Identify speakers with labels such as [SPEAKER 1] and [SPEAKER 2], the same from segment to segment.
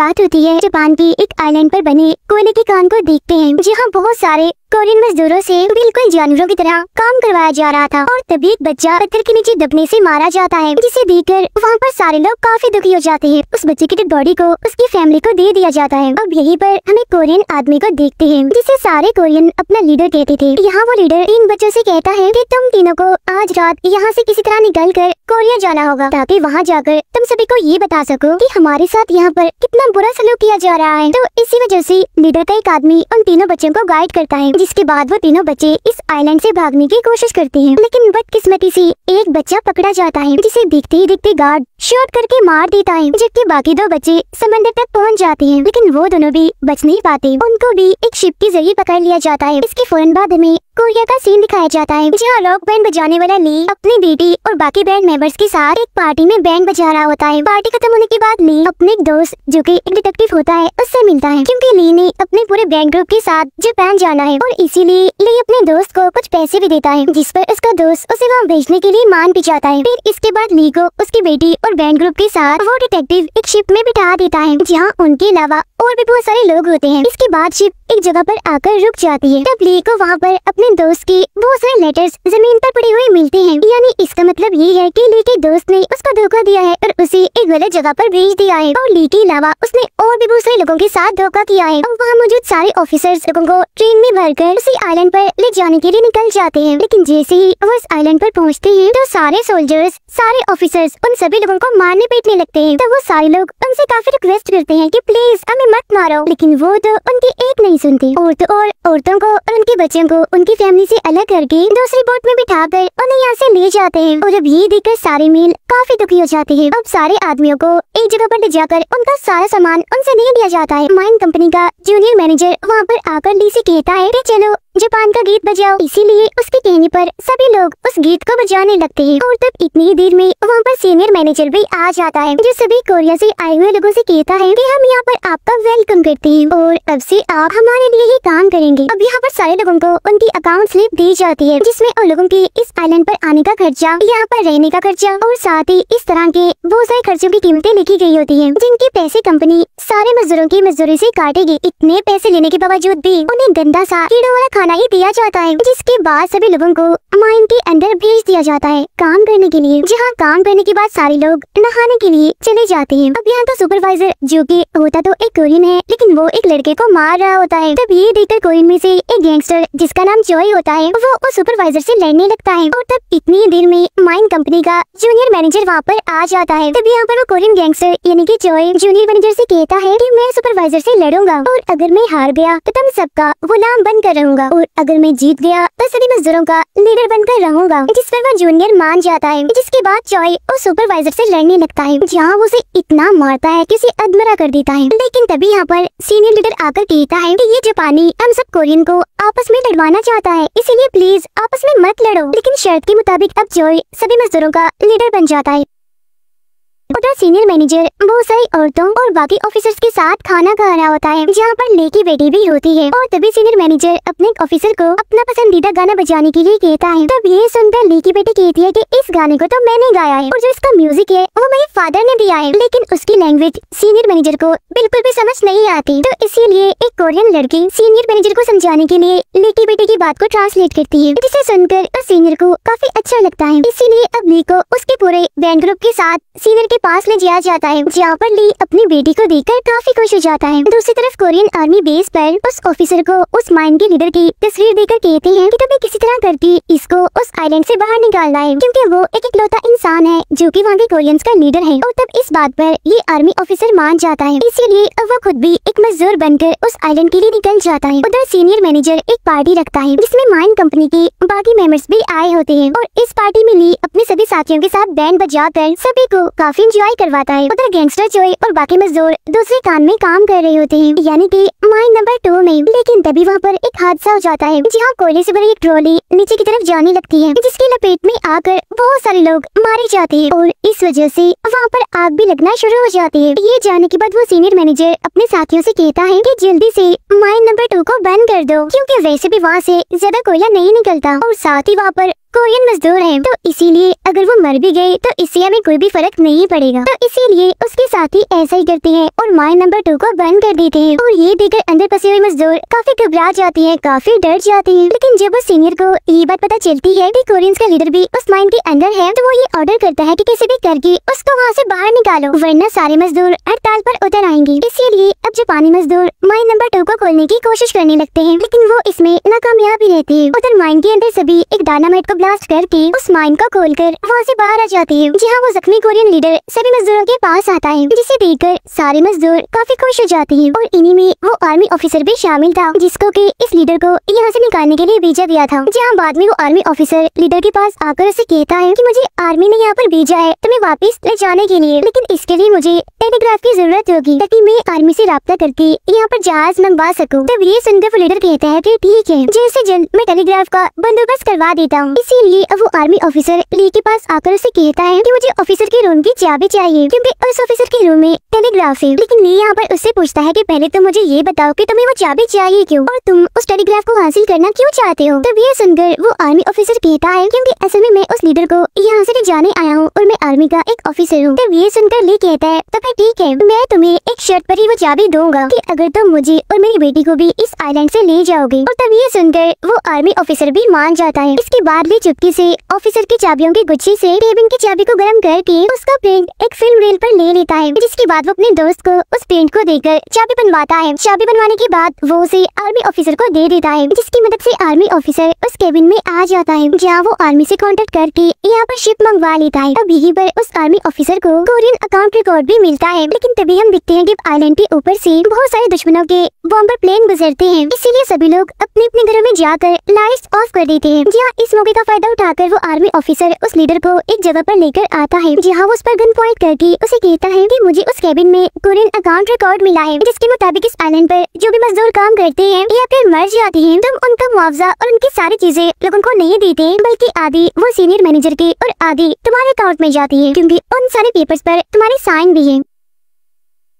[SPEAKER 1] बात होती है जापान की एक आइलैंड पर बने कोयले के कान को देखते हैं, जहाँ बहुत सारे कोरियन मजदूरों से बिल्कुल जानवरों की तरह काम करवाया जा रहा था। और तभी एक बच्चा पत्थर के नीचे दबने से मारा जाता है, जिसे देखकर वहाँ पर सारे लोग काफी दुखी हो जाते हैं। उस बच्चे की डेड बॉडी को उसकी फैमिली को दे दिया जाता है। अब यहीं पर हमें कोरियन आदमी को देखते हैं, जिसे सारे कोरियन अपना लीडर कहते थे। यहाँ वो लीडर इन बच्चों से कहता है कि तुम तीनों को आज रात यहाँ से किसी तरह निकल कर कोरिया जाना होगा, ताकि वहाँ जाकर तुम सभी को ये बता सको कि हमारे साथ यहाँ पर कितना बुरा सलूक किया जा रहा है। तो इसी वजह से लीडर का एक आदमी उन तीनों बच्चों को गाइड करता है, जिसके बाद वो तीनों बच्चे इस आइलैंड से भागने की कोशिश करते हैं। लेकिन बदकिस्मती से एक बच्चा पकड़ा जाता है, जिसे देखते ही देखते गार्ड शॉट करके मार देता है, जबकि बाकी दो बच्चे समंदर तक पहुंच जाते हैं। लेकिन वो दोनों भी बच नहीं पाते, उनको भी एक शिप के जरिए पकड़ लिया जाता है। इसके फौरन बाद हमें कोरिया का सीन दिखाया जाता है, जहाँ रॉक बैंड बजाने वाला ली अपनी बेटी और बाकी बैंड मेंबर्स के साथ एक पार्टी में बैंड बजा रहा होता है। पार्टी खत्म होने के बाद ली अपने एक दोस्त जो कि एक डिटेक्टिव होता है उससे मिलता है, क्योंकि ली ने अपने पूरे बैंड ग्रुप के साथ जापान जाना है और इसीलिए ली अपने दोस्त को कुछ पैसे भी देता है, जिस पर उसका दोस्त उसे वहाँ भेजने के लिए मान भी जाता है। फिर इसके बाद ली को उसकी बेटी और बैंड ग्रुप के साथ वो डिटेक्टिव एक शिप में बिठा देता है, जहाँ उनके अलावा और भी बहुत सारे लोग होते हैं। इसके बाद शिप एक जगह पर आकर रुक जाती है। तब ली को वहाँ पर अपने दोस्त के बहुत सारे लेटर्स जमीन पर पड़े हुए मिलते हैं, यानी इसका मतलब ये है कि ली के दोस्त ने उसको धोखा दिया है और उसे एक गलत जगह पर भेज दिया है। और ली के अलावा उसने और भी बहुत सारे लोगों के साथ धोखा किया है। और वहाँ मौजूद सारे ऑफिसर्स लोगों को ट्रेन में भरकर उसी आइलैंड पर ले जाने के लिए निकल जाते हैं। लेकिन जैसे ही वो इस आइलैंड पर पहुँचते हैं तो सारे सोल्जर्स, सारे ऑफिसर्स उन सभी लोगों को मारने पीटने लगते हैं। तो वो सारे लोग उनसे काफी रिक्वेस्ट करते हैं कि प्लीज हमें मत मारो, लेकिन वो तो उनकी एक नहीं सुनती और तो और औरतों को और उनके बच्चों को उनकी फैमिली से अलग करके दूसरी बोट में बिठाकर उन्हें यहाँ से ले जाते हैं। और अब ये देखकर सारे मेल काफी दुखी हो जाते हैं। अब सारे आदमियों को एक जगह पर ले जाकर उनका सारा सामान उनसे दे दिया जाता है। माइन कंपनी का जूनियर मैनेजर वहाँ पर आकर ली से कहता है कि चलो जापान का गीत बजाओ। इसीलिए उसके कहने पर सभी लोग उस गीत को बजाने लगते हैं। और तब इतनी देर में वहाँ पर सीनियर मैनेजर भी आ जाता है, जो सभी कोरिया से आए हुए लोगों से कहता है कि हम यहाँ पर आपका वेलकम करते हैं और अब से आप हमारे लिए ही काम करेंगे। अब यहाँ पर सारे लोगों को उनकी अकाउंट स्लिप दी जाती है, जिसमें उन लोगों के इस आइलैंड पर आने का खर्चा, यहाँ पर रहने का खर्चा और साथ ही इस तरह के बहुत सारे खर्चों की कीमतें लिखी गई होती है, जिनके पैसे कंपनी सारे मजदूरों की मजदूरी से काटेगी। इतने पैसे लेने के बावजूद भी उन्हें गंदा सा कीड़ों वाला खाना ही दिया जाता है, जिसके बाद सभी लोगों को माइन के अंदर भेज दिया जाता है काम करने के लिए, जहाँ काम करने के बाद सारे लोग नहाने के लिए चले जाते हैं। अब यहाँ तो सुपरवाइजर जो कि होता तो एक कोरियन है, लेकिन वो एक लड़के को मार रहा होता है। तब ये देखकर कोरियन में से एक गैंगस्टर जिसका नाम जॉय होता है, वो उस सुपरवाइजर से लड़ने लगता है। और तब इतनी देर में माइन कंपनी का जूनियर मैनेजर वहाँ पर आ जाता है। तब यहाँ पर वो कोरियन गैंगस्टर यानी कि जॉय जूनियर मैनेजर से कहता है कि मैं सुपरवाइजर से लड़ूंगा और अगर मैं हार गया तो तुम सबका गुलाम बनकर रहूंगा और अगर मैं जीत गया तो सभी मजदूरों का लीडर बनकर रहूंगा। जिस पर वो जूनियर मान जाता है, जिसके बाद जॉय उस सुपरवाइजर से लड़ने लगता है, जहाँ वो उसे इतना मारता है कि उसे अधमरा कर देता है। लेकिन तभी यहाँ पर सीनियर लीडर आकर कहता है कि ये जापानी हम सब कोरियन को आपस में लड़वाना चाहता है, इसीलिए प्लीज आपस में मत लड़ो। लेकिन शर्त के मुताबिक अब जॉय सभी मजदूरों का लीडर बन जाता है। उधर सीनियर मैनेजर बहुत सारी औरतों और बाकी ऑफिसर्स के साथ खाना खा रहा होता है, जहाँ पर ले की बेटी भी होती है। और तभी सीनियर मैनेजर अपने ऑफिसर को अपना पसंदीदा गाना बजाने के लिए कहता है। तब ये सुनकर ले की बेटी कहती है कि इस गाने को तो मैंने गाया है और जो इसका म्यूजिक है वो मेरे फादर ने दिया है, लेकिन उसकी लैंग्वेज सीनियर मैनेजर को बिल्कुल भी समझ नहीं आती। तो इसीलिए एक कोरियन लड़की सीनियर मैनेजर को समझाने के लिए ले की बेटी की बात को ट्रांसलेट करती है, जिसे सुनकर उस सीनियर को काफी अच्छा लगता है। इसीलिए अब ली को उसके पूरे बैंड ग्रुप के साथ सीनियर के पास ले जाया जाता है, जहाँ पर ली अपनी बेटी को देखकर काफी खुश हो जाता है। दूसरी तरफ कोरियन आर्मी बेस पर उस ऑफिसर को उस माइन के लीडर की तस्वीर देकर कहते हैं कि तुम्हें किसी तरह करके इसको उस आइलैंड से बाहर निकालना है, क्योंकि वो एक इकलौता इंसान है जो कि वहाँ के कोरियंस का लीडर है। और तब इस बात पर ये आर्मी ऑफिसर मान जाता है, इसीलिए अब वो खुद भी एक मजदूर बनकर उस आइलैंड के लिए निकल जाता है। उधर सीनियर मैनेजर एक पार्टी रखता है, जिसमें माइन कंपनी के बाकी मेंबर्स भी आए होते हैं। और इस पार्टी में ली अपने सभी साथियों के साथ बैंड बजाकर सभी को काफी एंजॉय करवाता है। उधर गैंगस्टर जॉय और बाकी मजदूर दूसरे कान में काम कर रहे होते हैं, यानी कि माइन नंबर 2 में। लेकिन तभी वहाँ पर एक हादसा हो जाता है, जहाँ कोयले से भरी एक ट्रॉली नीचे की तरफ जाने लगती है, जिसकी लपेट में आकर बहुत सारे लोग मारे जाते हैं और इस वजह से वहाँ पर आग भी लगना शुरू हो जाती है। ये जाने के बाद वो सीनियर मैनेजर अपने साथियों से कहता है कि जल्दी से माइन नंबर 2 को बंद कर दो, क्योंकि वैसे भी वहाँ से ज्यादा कोयला नहीं निकलता और साथ ही वहाँ पर कोरियन मजदूर है, तो इसीलिए अगर वो मर भी गए तो इससे हमें कोई भी फर्क नहीं पड़ेगा। तो इसीलिए उसके साथी ऐसा ही करते हैं और माइन नंबर 2 को बंद कर देते हैं। और ये देखकर अंदर फंसे हुए मजदूर काफी घबरा जाती है, काफी डर जाती है। लेकिन जब उस सीनियर को ये बात पता चलती है कि कोरियंस का लीडर भी उस माइन के अंदर है, तो वो ये ऑर्डर करता है कि किसी भी करके उसको वहाँ से बाहर निकालो, वरना सारे मजदूर हड़ताल पर उतर आएंगे। इसीलिए अब जापानी मजदूर माइन नंबर 2 को खोलने की कोशिश करने लगते हैं, लेकिन वो इसमें नाकामयाब ही रहते हैं। उधर माइन के अंदर सभी एक डायनामाइट को ब्लास्ट करके उस माइन को खोलकर वहाँ से बाहर आ जाते हैं, जहाँ वो जख्मी कोरियन लीडर सभी मजदूरों के पास आता है, जिसे देखकर सारे मजदूर काफी खुश हो जाते हैं। और इन्हीं में वो आर्मी ऑफिसर भी शामिल था, जिसको कि इस लीडर को यहाँ से निकालने के लिए भेजा गया था। जहाँ बाद में वो आर्मी ऑफिसर लीडर के पास आकर उसे कहता है कि मुझे आर्मी ने यहाँ पर भेजा है तुम्हें वापस ले जाने के लिए, लेकिन इसके लिए मुझे टेलीग्राफ की जरूरत होगी ताकि मैं आर्मी से राब्ता करके यहाँ पर जहाज मंगवा सकूँ। तब ये सुनकर वो लीडर कहता है कि ठीक है, जल्द से जल्द मैं टेलीग्राफ का बंदोबस्त करवा देता हूँ। इसीलिए अब वो आर्मी ऑफिसर ली के पास आकर उसे कहता है कि मुझे ऑफिसर के रूम की चाबी चाहिए, क्योंकि उस ऑफिसर के रूम में टेलीग्राफ है। लेकिन ली यहाँ पर उससे पूछता है कि पहले तो मुझे ये बताओ कि तुम्हें वो चाबी चाहिए क्यों, और तुम उस टेलीग्राफ को हासिल करना क्यों चाहते हो। तब ये सुनकर वो आर्मी ऑफिसर कहता है क्योंकि असल में मैं उस लीडर को यहाँ से ले जाने आया हूँ और मैं आर्मी का एक ऑफिसर हूँ। तब ये सुनकर ली कहता है तो फिर ठीक है, मैं तुम्हें एक शर्त पर ही वो चाबी दूंगा कि अगर तुम मुझे और मेरी बेटी को भी इस आइलैंड से ले जाओगे। और तब ये सुनकर वो आर्मी ऑफिसर भी मान जाता है। इसके बाद ली चुपके से ऑफिसर की चाबियों के गुच्छे से केबिन की चाबी को गर्म करके उसका पेंट एक फिल्म रेल पर ले लेता है, जिसके बाद वो अपने दोस्त को उस पेंट को देकर चाबी बनवाता है। चाबी बनवाने के बाद वो उसे आर्मी ऑफिसर को दे देता है, जिसकी मदद से आर्मी ऑफिसर उस केबिन में आ जाता है, जहाँ वो आर्मी से कांटेक्ट करके यहाँ पर शिप मंगवा लेता है। अब यहीं पर उस आर्मी ऑफिसर को कोरियन अकाउंट रिकॉर्ड भी मिलता है। लेकिन तभी हम दिखते हैं कि आइलैंड के ऊपर से बहुत सारे दुश्मनों के बॉम्बर प्लेन गुजरते हैं, इसीलिए सभी लोग अपने अपने घरों में जाकर लाइट्स ऑफ कर देते हैं। जहाँ इस मौके का फायदा उठाकर वो आर्मी ऑफिसर उस लीडर को एक जगह पर लेकर आता है, जहाँ वो उस पर गन पॉइंट करके उसे कहता है कि मुझे उस केबिन में कोरियन अकाउंट रिकॉर्ड मिला है, जिसके मुताबिक इस आइलैंड पर जो भी मजदूर काम करते हैं या फिर मर जाते हैं, तुम उनका मुआवजा और उनकी सारी चीजें लोगों को नहीं देते, बल्कि आधी वो सीनियर मैनेजर के और आधी तुम्हारे अकाउंट में जाती है, क्योंकि उन सारे पेपर्स पर तुम्हारे साइन भी है।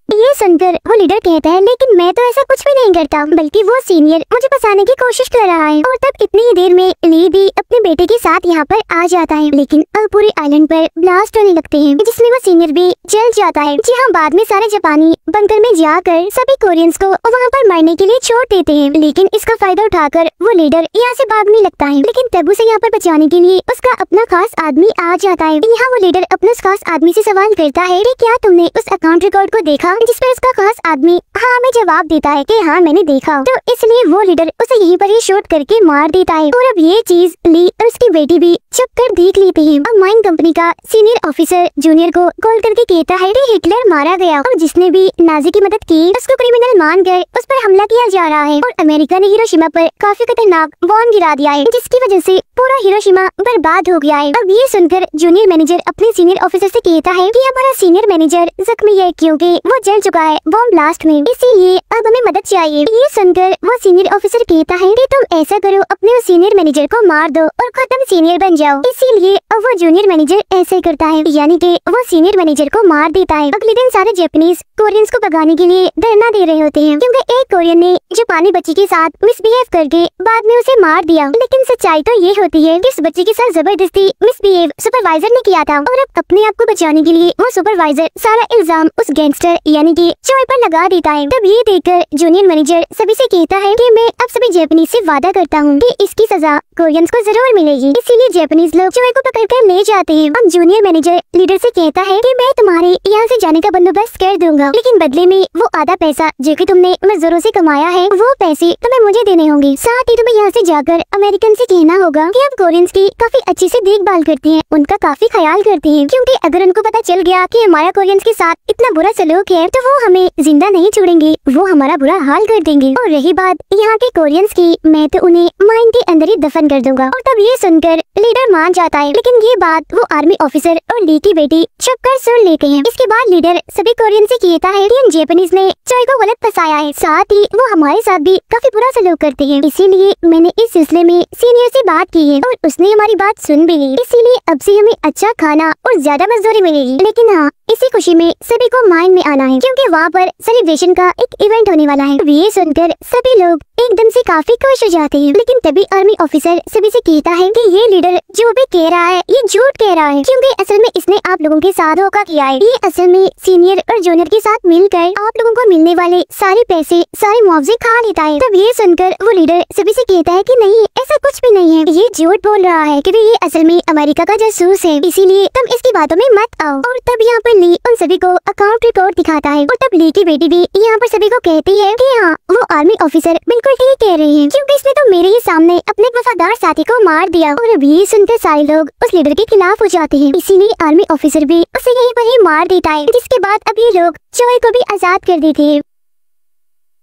[SPEAKER 1] ये सुनकर वो लीडर कहता है लेकिन मैं तो ऐसा कुछ भी नहीं करता, बल्कि वो सीनियर मुझे फंसाने की कोशिश कर रहा है। और तब इतनी ही देर में ली भी अपने बेटे के साथ यहाँ पर आ जाता है, लेकिन अब पूरे आइलैंड पर ब्लास्ट होने लगते हैं, जिसमें वो सीनियर भी जल जाता है। जी हाँ, बाद में सारे जापानी बंकर में जाकर सभी कोरियंस को वहाँ पर मरने के लिए छोड़ देते हैं, लेकिन इसका फायदा उठाकर वो लीडर यहाँ से भागने लगता है। लेकिन तब उसे यहाँ पर बचाने के लिए उसका अपना खास आदमी आ जाता है। यहाँ वो लीडर अपने उस खास आदमी से सवाल करता है कि क्या तुमने उस अकाउंट रिकॉर्ड को देखा, जिस पर उसका खास आदमी हाँ में जवाब देता है कि हाँ मैंने देखा। तो इसलिए वो लीडर उसे यहीं पर ही शूट करके मार देता है। और अब ये चीज ली और उसकी बेटी भी छुप कर देख लेती है। अब माइन कंपनी का सीनियर ऑफिसर जूनियर को कॉल करके कहता है कि हिटलर मारा गया और जिसने भी नाजी की मदद की उसको क्रिमिनल मानकर उस पर हमला किया जा रहा है, और अमेरिका ने हिरोशिमा पर काफी खतरनाक बॉम्ब गिरा दिया है, जिसकी वजह से पूरा हिरोशिमा बर्बाद हो गया है। अब ये सुनकर जूनियर मैनेजर अपने सीनियर ऑफिसर से कहता है कि हमारा सीनियर मैनेजर जख्मी है क्योंकि वो जल चुका है बॉम्ब ब्लास्ट में, इसीलिए अब हमें मदद चाहिए। ये सुनकर वो सीनियर ऑफिसर कहता है कि तुम ऐसा करो, अपने उस सीनियर मैनेजर को मार दो और खुद तुम सीनियर बन जाओ। इसीलिए अब वो जूनियर मैनेजर ऐसे करता है, यानी कि वो सीनियर मैनेजर को मार देता है। अगले दिन सारे जापानीज कोरियंस को भगाने के लिए धरना दे रहे होते हैं, क्योंकि एक कोरियन ने जापानी बच्ची के साथ मिसबिहेव करके बाद में उसे मार दिया। लेकिन सच्चाई तो ये होती है कि इस बच्ची के साथ जबरदस्ती मिसबिहेव सुपरवाइजर ने किया था, और अब अपने आप को बचाने के लिए वो सुपरवाइजर सारा इल्जाम उस गैंगस्टर यानी कि चोय पर लगा देता है। तब ये देखकर जूनियर मैनेजर सभी से कहता है कि मैं अब सभी जापानीज से वादा करता हूँ कि इसकी सजा कोरियंस को जरूर मिलेगी। इसीलिए जापानीज लोग चोय को पकड़कर ले जाते हैं। अब जूनियर मैनेजर लीडर से कहता है कि मैं तुम्हारे यहाँ से जाने का बंदोबस्त कर दूंगा, लेकिन बदले में वो आधा पैसा जो कि तुमने मजदूरों से कमाया है वो पैसे तुम्हें मुझे देने होंगे। साथ ही तुम्हें यहाँ से जाकर अमेरिकन से कहना होगा कि अब कोरियंस की काफी अच्छे से देखभाल करते हैं, उनका काफी ख्याल करते हैं, क्योंकि अगर उनको पता चल गया कि हमारा कोरियंस के साथ इतना बुरा सलूक है तो वो हमें जिंदा नहीं छोड़ेंगे, वो हमारा बुरा हाल कर देंगे। और रही बात यहाँ के कोरियंस की, मैं तो उन्हें माइन के अंदर ही दफन कर दूंगा। और तब ये सुनकर लीडर मान जाता है, लेकिन ये बात वो आर्मी ऑफिसर और ली की बेटी छुप कर सुन लेते हैं। इसके बाद लीडर सभी कोरियन से कहता है कि इन जापानीज ने चोय को गलत फंसाया है, साथ ही वो हमारे साथ भी काफी बुरा सलूक करते हैं, इसीलिए मैंने इस सिलसिले में सीनियर से बात की है और उसने हमारी बात सुन भी ली। इसीलिए अब से हमें अच्छा खाना और ज्यादा मजदूरी मिलेगी। लेकिन हाँ, इसी खुशी में सभी को माइन में आना है, क्योंकि वहाँ पर सेलिब्रेशन का एक इवेंट होने वाला है। ये सुनकर सभी लोग एकदम से काफी खुश हो जाते हैं। लेकिन तभी आर्मी ऑफिसर सभी से कहता है कि ये लीडर जो भी कह रहा है ये झूठ कह रहा है, क्योंकि असल में इसने आप लोगों के साथ धोखा किया है। ये असल में सीनियर और जूनियर के साथ मिलकर आप लोगों को मिलने वाले सारे पैसे सारे मुआवजे खा लेता है। तब ये सुनकर वो लीडर सभी से कहता है कि नहीं, ऐसा कुछ भी नहीं है, ये झूठ बोल रहा है क्योंकि ये असल में अमेरिका का जासूस है, इसीलिए तुम इसकी बातों में मत आओ। और तब यहाँ पर ली उन सभी को अकाउंट रिपोर्ट दिखाता है और तब ली की बेटी भी यहाँ पर सभी को कहती है कि हाँ, वो आर्मी ऑफिसर बिल्कुल ठीक कह रहे हैं, क्योंकि इसने तो मेरे ही सामने अपने वफादार साथी को मार दिया। और अब ये सुनकर सारे लोग उस लीडर के खिलाफ हो जाते हैं, इसीलिए आर्मी ऑफिसर भी उसे यहीं पर ही मार देता है, जिसके बाद अब ये लोग जोए को भी आजाद कर देते हैं।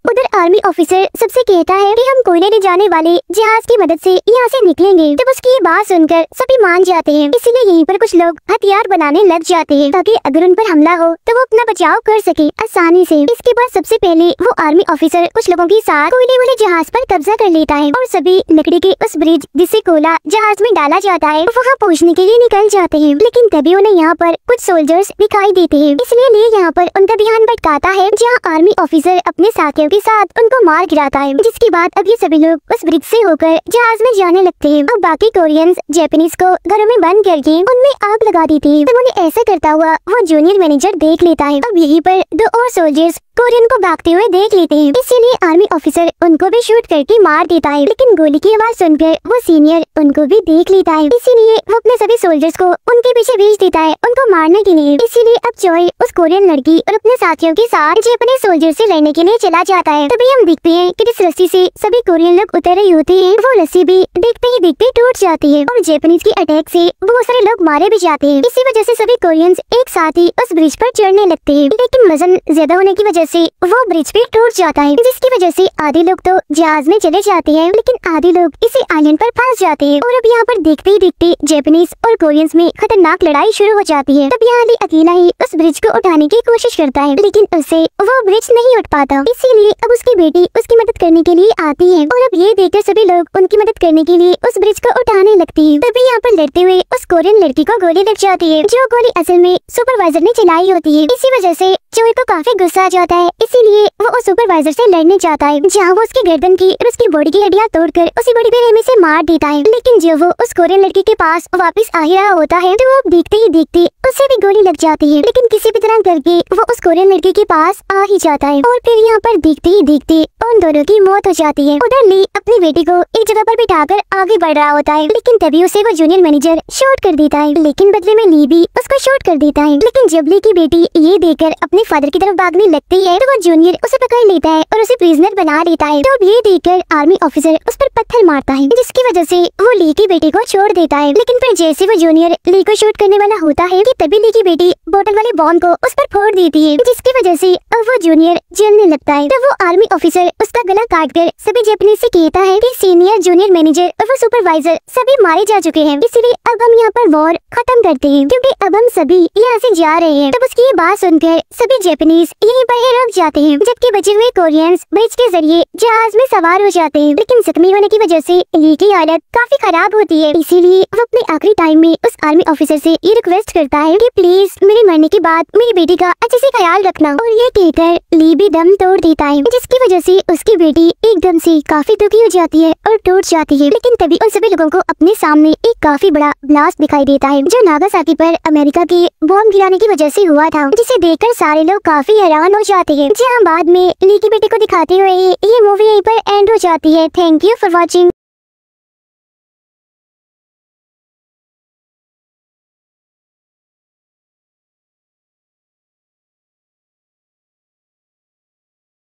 [SPEAKER 1] उधर आर्मी ऑफिसर सबसे कहता है कि हम कोयले ले जाने वाले जहाज की मदद से यहाँ से निकलेंगे। जब उसकी ये बात सुनकर सभी मान जाते हैं, इसीलिए यहीं पर कुछ लोग हथियार बनाने लग जाते हैं ताकि अगर उन पर हमला हो तो वो अपना बचाव कर सके आसानी से। इसके बाद सबसे पहले वो आर्मी ऑफिसर कुछ लोगों के साथ कोयले वाले जहाज पर कब्जा कर लेता है और सभी लकड़ी के उस ब्रिज जिससे कोयला जहाज में डाला जाता है वहाँ पहुँचने के लिए निकल जाते हैं। लेकिन तभी उन्हें यहाँ पर कुछ सोल्जर्स दिखाई देते हैं, इसलिए लिए यहाँ पर उनका ध्यान भटकाता है जहाँ आर्मी ऑफिसर अपने साथियों के साथ उनको मार गिराता है। जिसके बाद अब ये सभी लोग उस ब्रिज से होकर जहाज में जाने लगते हैं। अब बाकी कोरियंस जापानीज को घरों में बंद करके उनमें आग लगा देती है। तब उन्हें ऐसा करता हुआ वो जूनियर मैनेजर देख लेता है। अब यहीं पर दो और सोल्जर्स कोरियन को भागते हुए देख लेते हैं, इसीलिए आर्मी ऑफिसर उनको भी शूट करके मार देता है। लेकिन गोली की आवाज सुनकर वो सीनियर उनको भी देख लेता है, इसीलिए वो अपने सभी सोल्जर्स को उनके पीछे भेज देता है उनको मारने के लिए। इसीलिए अब जोए उस कोरियन लड़की और अपने साथियों के साथ जापानी सोल्जर से लड़ने के लिए चला जाता है। तभी हम देखते हैं कि जिस रस्सी से सभी कोरियन लोग उतर रहे होते हैं वो रस्सी भी देखते ही देखते टूट जाती है और जापानीज की अटैक से बहुत सारे लोग मारे भी जाते हैं। इसी वजह से सभी कोरियंस एक साथ ही उस ब्रिज पर चढ़ने लगते हैं, लेकिन वजन ज्यादा होने की वजह से वो ब्रिज भी टूट जाता है, जिसकी वजह से आधे लोग तो जहाज में चले जाते हैं लेकिन आधे लोग इसी आइलैंड पर फंस जाते हैं। और अब यहाँ पर देखते ही देखते जापानीज और कोरियंस में खतरनाक लड़ाई शुरू हो जाती है। तब यहाँ ली अकेला ही उस ब्रिज को उठाने की कोशिश करता है, लेकिन उससे वो ब्रिज नहीं उठ पाता, इसीलिए अब उसकी बेटी उसकी मदद करने के लिए आती है। और अब ये देखकर सभी लोग उनकी मदद करने के लिए उस ब्रिज को उठाने लगती है। तभी यहाँ पर लड़ते हुए उस कोरियन लड़की को गोली लग जाती है, जो गोली असल में सुपरवाइजर ने चलाई होती है। इसी वजह से जोए को काफी गुस्सा आ जाता है, इसीलिए वो उस सुपरवाइजर से लड़ने जाता है, जहाँ वो उसकी गर्दन की और उसकी बॉडी की हड्डियाँ तोड़कर उसी बड़ी बेरहमी से मार देता है। लेकिन जब वो उस कोरियन लड़की के पास वापस आ ही रहा होता है तो वो देखते ही देखते उसे भी गोली लग जाती है, लेकिन किसी भी तरह करके वो उस कोरियन लड़की के पास आ ही जाता है और फिर यहाँ पर देखते ही देखते उन दोनों की मौत हो जाती है। उधर ली अपनी बेटी को एक जगह पर बिठाकर आगे बढ़ रहा होता है, लेकिन तभी उसे वो जूनियर मैनेजर शूट कर देता है, लेकिन बदले में ली भी उसको शूट कर देता है। लेकिन जब ली की बेटी ये देखकर अपने फादर की तरफ भागने लगती है तो वो जूनियर उसे पकड़ लेता है और उसे प्रिजनर बना लेता है। तो ये देखकर आर्मी ऑफिसर उस पर पत्थर मारता है, जिसकी वजह से वो ली की बेटी को छोड़ देता है। लेकिन फिर जैसे वो जूनियर ली को शूट करने वाला होता है कि तभी ली की बेटी बोतल वाले बॉम्ब को उस पर फोड़ देती है, जिसकी वजह से अब वो जूनियर जलने लगता है। तो वो आर्मी ऑफिसर उसका गला काट कर सभी जापानीज से कहता है कि सीनियर जूनियर मैनेजर और वो सुपरवाइजर सभी मारे जा चुके हैं, इसीलिए अब हम यहाँ पर वॉर खत्म करते हैं, क्योंकि अब हम सभी यहाँ से जा रहे हैं। तब उसकी ये बात सुनकर सभी जापानीज यहीं पर ही रुक जाते हैं, जबकि बचे हुए कोरियंस ब्रिज के जरिए जहाज में सवार हो जाते हैं। लेकिन जख्मी होने की वजह से ली की हालत काफी खराब होती है, इसीलिए वो अपने आखिरी टाइम में उस आर्मी ऑफिसर से ये रिक्वेस्ट करता है कि प्लीज मेरे मरने के बाद मेरी बेटी का अच्छे से ख्याल रखना। और ये कहकर ली भी दम तोड़ देता है, जिसकी वजह से उसकी बेटी एकदम से काफी दुखी हो जाती है और टूट जाती है। लेकिन तभी उन सभी लोगों को अपने सामने एक काफी बड़ा ब्लास्ट दिखाई देता है, जो नागासाकी पर अमेरिका के बॉम्ब गिराने की वजह से हुआ था, जिसे देखकर सारे लोग काफी हैरान हो जाते हैं। जहाँ बाद में ली की बेटी को दिखाते हुए ये मूवी यहीं पर एंड हो जाती है। Thank you for watching.